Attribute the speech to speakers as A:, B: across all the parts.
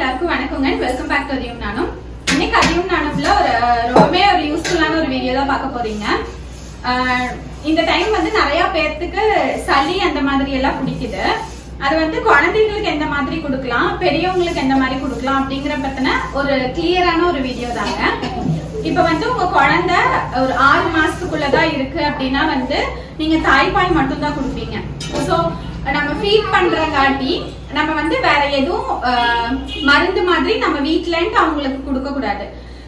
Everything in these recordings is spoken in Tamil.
A: எல்லாருக்கும் வணக்கங்க. வெல்கம் பேக் டு அதியும் நானும். இன்னைக்கு அதியும் நானும்ல ரொம்பவே ஒரு யூஸ்ஃபுல்லான ஒரு வீடியோ தான் பார்க்க போறீங்க. இந்த டைம் வந்து நிறைய பேர்த்துக்கு சளி அந்த மாதிரி எல்லாம் பிடிக்குது. அது வந்து குழந்தைங்களுக்கு எந்த மாதிரி கொடுக்கலாம், பெரியவங்களுக்கு எந்த மாதிரி கொடுக்கலாம் அப்படிங்கிற பத்தின ஒரு கிளியரான ஒரு வீடியோ தாங்க. இப்ப வந்து உங்க குழந்தை ஒரு 6 மாசத்துக்குள்ளதான் இருக்கு அப்படின்னா வந்து நீங்க தாய்ப்பால் மட்டும் தான் கொடுப்பீங்க. ஸோ நம்ம ஃபீட் பண்றங்காட்டி நம்ம வந்து வேற எதுவும் மருந்து மாதிரி நம்ம வீட்லன்ட்டு அவங்களுக்கு கொடுக்க கூடாது.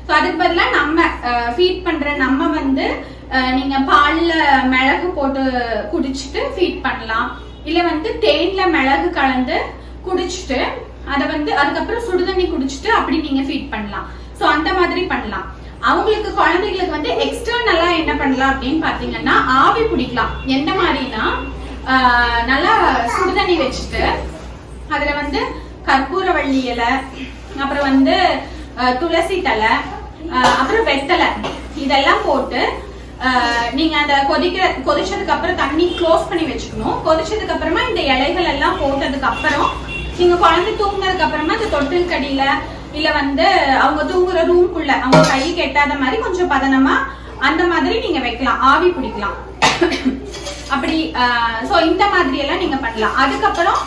A: ஸோ அதுக்கு பதிலாக நம்ம ஃபீட் பண்ற நம்ம வந்து நீங்க பால்ல மிளகு போட்டு குடிச்சிட்டு ஃபீட் பண்ணலாம். இல்ல வந்து தேன்ல மிளகு கலந்து குடிச்சிட்டு அதை வந்து அதுக்கப்புறம் சுடுதண்ணி குடிச்சிட்டு அப்படி நீங்க ஃபீட் பண்ணலாம். ஸோ அந்த மாதிரி பண்ணலாம். அவங்களுக்கு குழந்தைகளுக்கு வந்து எக்ஸ்டர்னலா என்ன பண்ணலாம் அப்படின்னு பாத்தீங்கன்னா ஆவி பிடிக்கலாம். எந்த மாதிரினா நல்லா சுடுதண்ணி வச்சுட்டு அதுல வந்து கற்பூரவள்ளி இலை, அப்புறம் வந்து துளசி தலை, அப்புறம் வெத்தலை இதெல்லாம் போட்டு நீங்க அந்த கொதிச்சதுக்கு அப்புறம் தண்ணி க்ளோஸ் பண்ணி வச்சுக்கணும். கொதிச்சதுக்கு அப்புறமா இந்த இலைகள் எல்லாம் போட்டதுக்கு அப்புறம் நீங்க குழந்தை தூங்குனதுக்கு அப்புறமா அந்த தொட்டில் கடியில இல்ல வந்து அவங்க தூங்குற ரூம்குள்ள அவங்க கை கெட்டாத மாதிரி கொஞ்சம் பதனமா அந்த மாதிரி நீங்க வைக்கலாம், ஆவி பிடிக்கலாம். அப்படி சோ இந்த மாதிரி எல்லாம் நீங்க பண்ணலாம். அதுக்கப்புறம்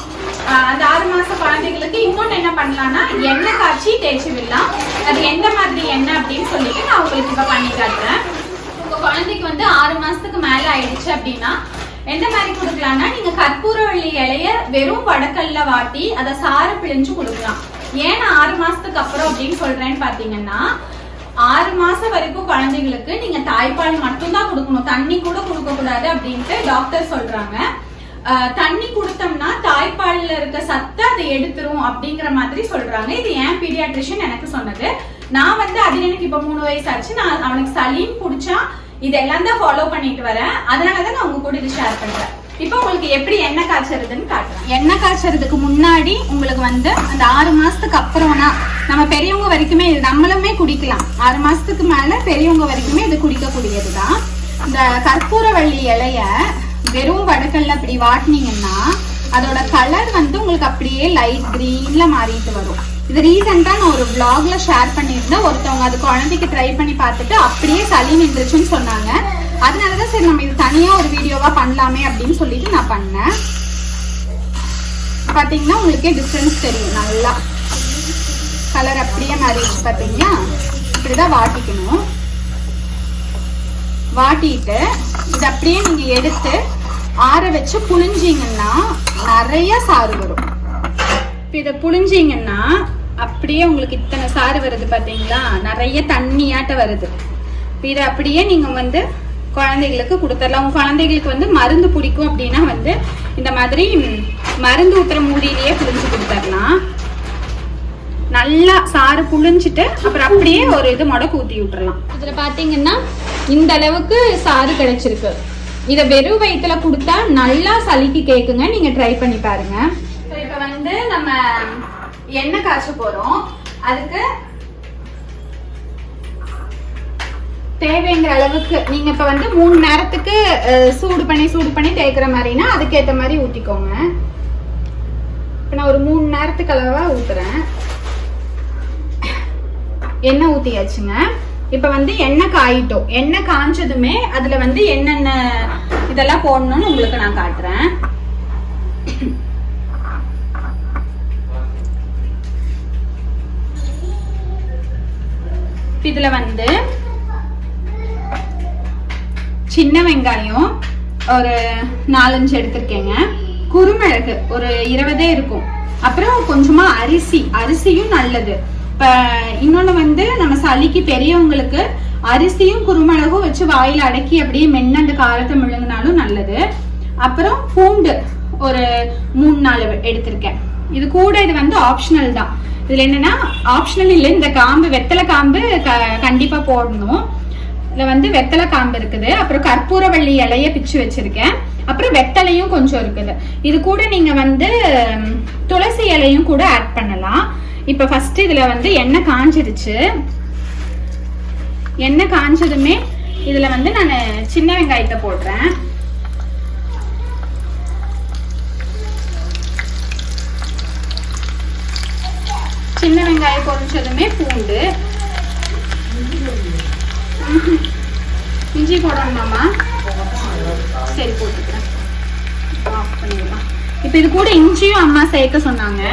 A: அந்த 6 மாச குழந்தைகளுக்கு இன்னொன்னு என்ன பண்ணலாம்னா எண்ணெய் காய்ச்சி தேய்ச்சி விடலாம். அது எந்த மாதிரி எண்ணெய் அப்படின்னு சொல்லிட்டு நான் உங்களுக்கு இப்ப பண்ணி காட்டுறேன். உங்க குழந்தைக்கு வந்து 6 மாசத்துக்கு மேல ஆயிடுச்சு அப்படின்னா எந்த மாதிரி கொடுக்கலாம்னா நீங்க கற்பூரவள்ளி இலைய வெறும் வடக்கல்ல வாட்டி அதை சாறு பிழிஞ்சு கொடுக்கலாம். ஏன் 6 மாசத்துக்கு அப்புறம் அப்படின்னு சொல்றேன்னு பாத்தீங்கன்னா 6 மாசம் வரைக்கும் குழந்தைகளுக்கு நீங்க தாய்ப்பால் மட்டும்தான் கொடுக்கணும், தண்ணி கூட கொடுக்க கூடாது அப்படின்ட்டு டாக்டர் சொல்றாங்க. தண்ணி கொடுத்தோம்னா தாய்ப்பால்ல இருக்க சத்தை அதை எடுத்துரும் அப்படிங்கிற மாதிரி சொல்றாங்க. இது ஏன் பீடியாட்ரிஷியன் எனக்கு சொன்னது. நான் வந்து அது எனக்கு இப்ப 3 வயசு ஆச்சு. நான் அவனுக்கு சளின்னு பிடிச்சா இதெல்லாம் தான் ஃபாலோ பண்ணிட்டு வரேன். அதனாலதான் நான் உங்க கூட இது ஷேர் பண்றேன். இப்ப உங்களுக்கு எப்படி எண்ணெய் காய்ச்சறதுன்னு காட்டுறேன். எண்ணெய் காய்ச்சறதுக்கு முன்னாடி உங்களுக்கு வந்து அந்த 6 மாசத்துக்கு அப்புறம்னா நம்ம பெரியவங்க வரைக்குமே இது நம்மளுமே குடிக்கலாம். 6 மாசத்துக்கு மேல பெரியவங்க வரைக்குமே இது குடிக்கக்கூடியதுதான். இந்த கற்பூரவள்ளி இலைய வெறும் வடக்கல்ல அப்படி வாட்டினீங்கன்னா அதோட கலர் வந்து உங்களுக்கு அப்படியே லைட் கிரீன்ல மாறிட்டு வரும். இது ரீசெண்டா நான் ஒரு vlogல ஷேர் பண்ணியிருந்தேன். ஒருத்தவங்க அது குழந்தைக்கு ட்ரை பண்ணி பார்த்துட்டு அப்படியே சளி நின்றுச்சுன்னு சொன்னாங்க. அதனாலதான் சரி நம்ம இது தனியா ஒரு வீடியோவா பண்ணலாமே அப்படின்னு சொல்லிட்டு நான் பண்ணேன். பாத்தீங்கன்னா உங்களுக்கே டிஃபரன்ஸ் தெரியும். நல்லா கலர் அப்படியே மாறிடுச்சு பாத்தீங்கன்னா. இப்படிதான் வாட்டிக்கணும். வாட்டிட்டு இது அப்படியே நீங்க எடுத்து ஆற வச்சு புழிஞ்சிங்கன்னா நிறைய சாறு வரும். இதை புழிஞ்சிங்கன்னா அப்படியே உங்களுக்கு இத்தனை சாறு வருது பாத்தீங்களா, நிறைய தண்ணியாட்ட வருது. இதை அப்படியே நீங்க வந்து குழந்தைகளுக்கு கொடுத்துடலாம். உங்க குழந்தைகளுக்கு வந்து மருந்து பிடிக்கும் அப்படின்னா வந்து இந்த மாதிரி மருந்து ஊத்துற மூடியிலேயே புழிஞ்சு கொடுத்துடலாம். நல்லா சாறு புழிஞ்சிட்டு அப்புறம் அப்படியே ஒரு இது முடக்கு ஊத்தி விட்டுறலாம். இதுல பாத்தீங்கன்னா இந்த அளவுக்கு சாறு கிடைச்சிருக்கு. இதை வெறும் வயிற்றுல கொடுத்தா நல்லா சளிக்கு கேக்குங்க. நீங்க ட்ரை பண்ணி பாருங்க. இப்ப வந்து நம்ம எண்ணெய் காய்ச்ச போறோம். அதுக்கு தேவைங்கிற அளவுக்கு நீங்க இப்ப வந்து 3 நேரத்துக்கு சூடு பண்ணி தேய்க்கிற மாதிரினா அதுக்கேற்ற மாதிரி ஊத்திக்கோங்க. இப்ப நான் ஒரு 3 நேரத்துக்கு அளவா ஊத்துறேன். எண்ணெய் ஊத்தியாச்சுங்க. இப்ப வந்து எண்ணெய் காயிட்டோம். எண்ணெய் காய்ச்சதுமே அதுல வந்து என்னென்ன இதெல்லாம் போடணும்னு உங்களுக்கு நான் காட்டுறேன். இதுல வந்து சின்ன வெங்காயம் ஒரு 4-5 எடுத்திருக்கேங்க. குருமிளகு ஒரு 20 இருக்கும். அப்புறம் கொஞ்சமா அரிசியும் நல்லது. இப்ப இன்னொன்னு வந்து நம்ம சளிக்கு பெரியவங்களுக்கு அரிசியும் குருமிளகும் வச்சு வாயில அடக்கி அப்படியே மென்னு அந்த காரத்தை முழுங்கினாலும் நல்லது. அப்புறம் பூண்டு ஒரு 3-4 எடுத்திருக்கேன். இது கூட இது வந்து ஆப்ஷனல் தான். இதுல என்னன்னா ஆப்ஷனல் இல்லை, இந்த காம்பு வெத்தலை காம்பு கண்டிப்பா போடணும். இதுல வந்து வெத்தலை காம்பு இருக்குது. அப்புறம் கற்பூரவள்ளி இலைய பிச்சு வச்சிருக்கேன். அப்புறம் வெத்தலையும் கொஞ்சம் இருக்குது. இது கூட நீங்க வந்து துளசி இலையும் கூட ஆட் பண்ணலாம். இப்ப ஃபர்ஸ்ட் இதுல வந்து எண்ணெய் காஞ்சிருச்சு. எண்ணெய் காஞ்சதுமே இதுல வந்து நான் சின்ன வெங்காயத்தை போடுறேன். சின்ன வெங்காயம் பொரிச்சதுமே பூண்டு. இஞ்சி போடணுமாமா? சரி போட்டுக்கிறேன். ஆஃப் பண்ணிடலாம். இப்போ இது கூட இஞ்சியும் அம்மா சேர்க்க சொன்னாங்க.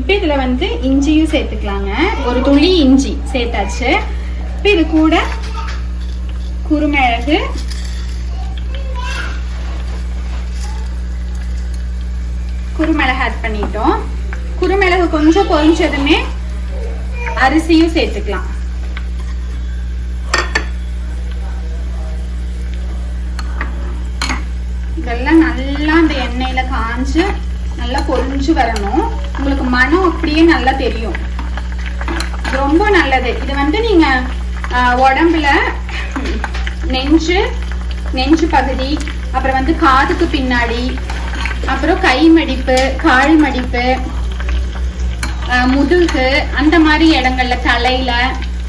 A: இப்போ இதுல வந்து இஞ்சியும் சேர்த்துக்கலாங்க. ஒரு துளி இஞ்சி சேர்த்தாச்சு. இப்போ இது கூட குருமிளகு, ஆட் பண்ணிட்டோம். குருமிளகு கொஞ்சம் பொரிஞ்சதுமே அரிசியும் சேர்த்துக்கலாம். இதெல்லாம் நல்லா அந்த எண்ணெயில காஞ்சு நல்லா பொரிஞ்சு வரணும். உங்களுக்கு மனம் அப்படியே நல்லா தெரியும். ரொம்ப நல்லது. இது வந்து நீங்க உடம்புல நெஞ்சு பகுதி, அப்புறம் வந்து காதுக்கு பின்னாடி, அப்புறம் கை மடிப்பு, கால் மடிப்பு, முதுகு, அந்த மாதிரி இடங்கள்ல,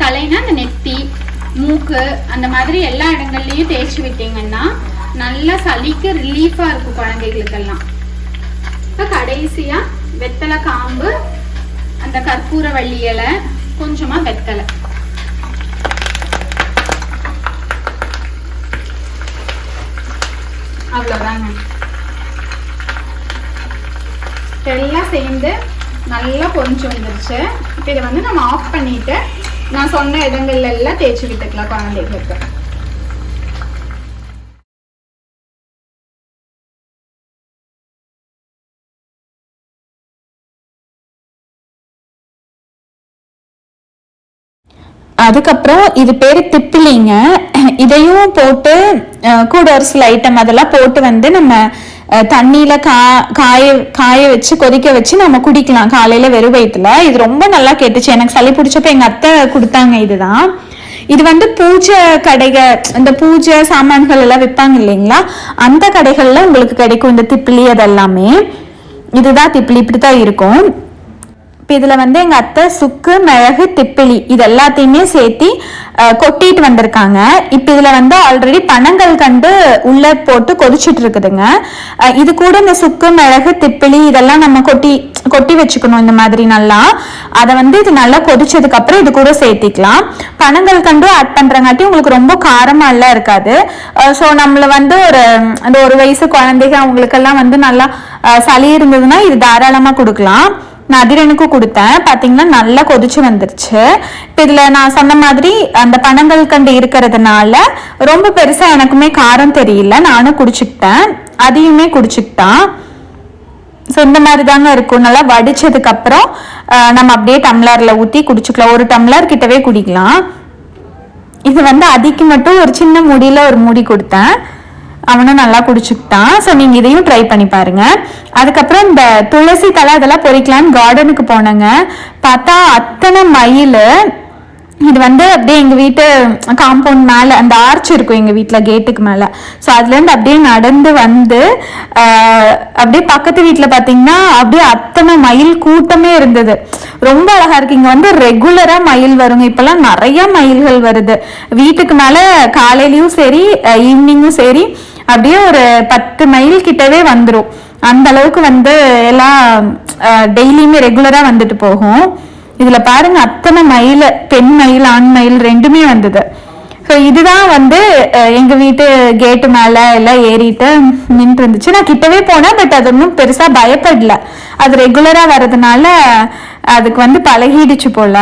A: தலைனா அந்த நெத்தி, மூக்கு, அந்த மாதிரி எல்லா இடங்கள்லயும் தேய்ச்சி விட்டீங்கன்னா நல்லா சளிக்கு ரிலீஃபா இருக்கும் குழந்தைகளுக்கெல்லாம். இப்ப கடைசியா வெத்தலை காம்பு, அந்த கற்பூரவள்ளி இலை, கொஞ்சமா வெத்தலை. அவ்வளவுதாங்க. எல்லாம் சேர்ந்து நல்லா பொரிஞ்சு வந்துருச்சு. இப்போ இதை வந்து நம்ம ஆஃப் பண்ணிட்டு நான் சொன்ன இடங்கள்ல எல்லாம் தேய்ச்சி விட்டுக்கலாம் குழந்தைகளுக்கு.
B: அதுக்கப்புறம் இது பேரு திப்பிலிங்க. இதையும் போட்டு கூட ஒரு சில ஐட்டம் அதெல்லாம் போட்டு வந்து நம்ம தண்ணியில காய வச்சு கொதிக்க வச்சு நம்ம குடிக்கலாம் காலையில வெறும் வயிற்றுல. இது ரொம்ப நல்லா கேட்டுச்சு. எனக்கு சளி பிடிச்சப்ப எங்க அத்தை கொடுத்தாங்க. இதுதான். இது வந்து பூஜை கடைகள், இந்த பூஜை சாமான்கள் எல்லாம் விற்பாங்க இல்லைங்களா, அந்த கடைகள்ல உங்களுக்கு கிடைக்கும் இந்த திப்பிலி. அதெல்லாமே இதுதான் திப்பிலி, இப்படித்தான் இருக்கும். இப்போ இதில் வந்து எங்கள் அத்தை சுக்கு, மிளகு, திப்பிலி இது எல்லாத்தையுமே சேர்த்தி கொட்டிட்டு வந்திருக்காங்க. இப்போ இதில் வந்து ஆல்ரெடி பனங்கள் கண்டு உள்ளே போட்டு கொதிச்சுட்டு இருக்குதுங்க. இது கூட இந்த சுக்கு, மிளகு, திப்பிலி இதெல்லாம் நம்ம கொட்டி வச்சுக்கணும் இந்த மாதிரி நல்லா. அதை வந்து இது நல்லா கொதிச்சதுக்கு அப்புறம் இது கூட சேர்த்திக்கலாம். பனங்கள் கண்டு ஆட் பண்றங்காட்டி உங்களுக்கு ரொம்ப காரமா எல்லாம் இருக்காது. ஸோ நம்மள வந்து அந்த 1 வயசு குழந்தைங்க அவங்களுக்கெல்லாம் வந்து நல்லா சளி இருந்ததுன்னா இது தாராளமாக கொடுக்கலாம். நான் அதிரனுக்கும் கொடுத்தேன். பார்த்தீங்கன்னா நல்லா கொதிச்சு வந்துருச்சு. இப்போ இதில் நான் சொன்ன மாதிரி அந்த பனங்கள் கண்டு இருக்கிறதுனால ரொம்ப பெருசாக எனக்குமே காரம் தெரியல. நானும் குடிச்சுக்கிட்டேன், அதையுமே குடிச்சுக்கிட்டான். ஸோ இந்த மாதிரி தாங்க இருக்கும். நல்லா வடிச்சதுக்கு அப்புறம் நம்ம அப்படியே டம்ளரில் ஊற்றி குடிச்சுக்கலாம். 1 டம்ளர் கிட்டவே குடிக்கலாம். இது வந்து அதிக்கு மட்டும் ஒரு சின்ன மூடியில் ஒரு மூடி கொடுத்தேன். அவனும் நல்லா குடிச்சுக்கிட்டான். ஸோ நீங்கள் இதையும் ட்ரை பண்ணி பாருங்க. அதுக்கப்புறம் இந்த துளசி தலை அதெல்லாம் பொறிக்கலான்னு கார்டனுக்கு போனேங்க. பார்த்தா அத்தனை மயில். இது வந்து அப்படியே எங்கள் வீட்டு காம்பவுண்ட் மேலே அந்த ஆர்ச் இருக்கும் எங்கள் வீட்டில் கேட்டுக்கு மேலே. ஸோ அதுலேருந்து அப்படியே நடந்து வந்து அப்படியே பக்கத்து வீட்டில் பார்த்தீங்கன்னா அப்படியே அத்தனை மயில் கூட்டமே இருந்தது. ரொம்ப அழகா இருக்கு. இங்கே வந்து ரெகுலராக மயில் வருங்க. இப்போல்லாம் நிறைய மயில்கள் வருது வீட்டுக்கு மேலே. காலையிலையும் சரி ஈவினிங்கும் சரி அப்படியே ஒரு 10 மைல் கிட்டவே வந்துடும். அந்த அளவுக்கு வந்து எல்லாம் டெய்லியுமே ரெகுலரா வந்துட்டு போகும். இதுல பாருங்க அத்தனை மயில், பெண் மயில் ஆண் மயில் ரெண்டுமே வந்தது. ஸோ இதுதான் வந்து எங்க வீட்டு கேட்டு மேல எல்லாம் ஏறிட்டு நின்று இருந்துச்சு. நான் கிட்டவே போனேன், பட் அது ஒன்றும் பெருசா பயப்படல. அது ரெகுலரா வர்றதுனால அதுக்கு வந்து பழகிடுச்சு போல.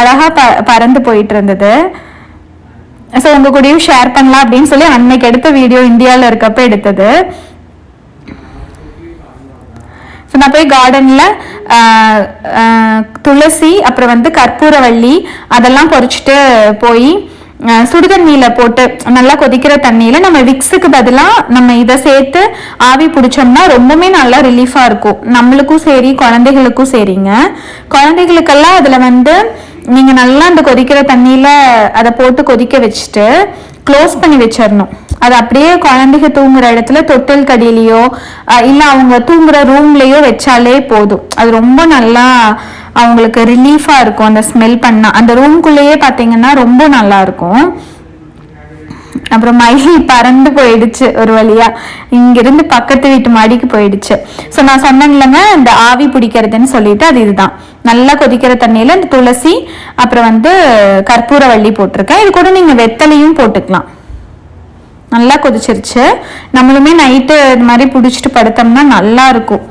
B: அழகா பறந்து போயிட்டு இருந்தது. ஸோ உங்க கூடயும் ஷேர் பண்ணலாம் அப்படின்னு சொல்லி அன்னைக்கு எடுத்த வீடியோ, இந்தியாவில் இருக்கப்ப எடுத்தது. ஸோ நான் போய் கார்டனில் துளசி, அப்புறம் வந்து கற்பூரவள்ளி அதெல்லாம் பொறிச்சிட்டு போய் சுடுதண்ணியில் போட்டு நல்லா கொதிக்கிற தண்ணியில் நம்ம விக்ஸுக்கு பதிலாக நம்ம இதை சேர்த்து ஆவி பிடிச்சோம்னா ரொம்பவுமே நல்லா ரிலீஃபாக இருக்கும். நம்மளுக்கும் சரி குழந்தைகளுக்கும் சரிங்க. குழந்தைகளுக்கெல்லாம் அதில் வந்து நீங்கள் நல்லா அந்த கொதிக்கிற தண்ணியில் அதை போட்டு கொதிக்க வச்சுட்டு க்ளோஸ் பண்ணி வச்சிடணும். அது அப்படியே குழந்தைங்க தூங்குற இடத்துல தொட்டில் கடியிலையோ இல்லை அவங்க தூங்குற ரூம்லேயோ வச்சாலே போதும். அது ரொம்ப நல்லா அவங்களுக்கு ரிலீஃபாக இருக்கும். அந்த ஸ்மெல் பண்ணால் அந்த ரூம்குள்ளேயே பார்த்தீங்கன்னா ரொம்ப நல்லா இருக்கும். அப்புறம் மயில் பறந்து போயிடுச்சு ஒரு வழியா, இங்கிருந்து பக்கத்து வீட்டு மாடிக்கு போயிடுச்சு. ஸோ நான் சொன்னேன்லங்க இந்த ஆவி பிடிக்கிறதுன்னு சொல்லிட்டு, அது இதுதான். நல்லா கொதிக்கிற தண்ணியில இந்த துளசி அப்புறம் கற்பூரவள்ளி போட்டிருக்கேன். இது கூட நீங்க வெத்தலையும் போட்டுக்கலாம். நல்லா கொதிச்சிருச்சு. நம்மளுமே நைட்டு இது மாதிரி பிடிச்சிட்டு படுத்தோம்னா நல்லா இருக்கும்.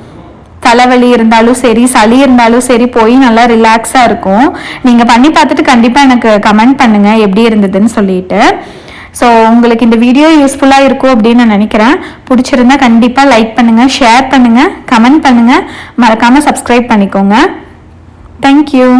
B: தலைவலி இருந்தாலும் சரி, சளி இருந்தாலும் சரி, போய் நல்லா ரிலாக்ஸா இருக்கும். நீங்க பண்ணி பார்த்துட்டு கண்டிப்பா எனக்கு கமெண்ட் பண்ணுங்க எப்படி இருந்ததுன்னு சொல்லிட்டு. ஸோ உங்களுக்கு இந்த வீடியோ யூஸ்ஃபுல்லாக இருக்கும் அப்படின்னு நான் நினைக்கிறேன். பிடிச்சிருந்தா கண்டிப்பாக லைக் பண்ணுங்கள், ஷேர் பண்ணுங்கள், கமெண்ட் பண்ணுங்கள், மறக்காமல் சப்ஸ்கிரைப் பண்ணிக்கோங்க. தேங்க்யூ.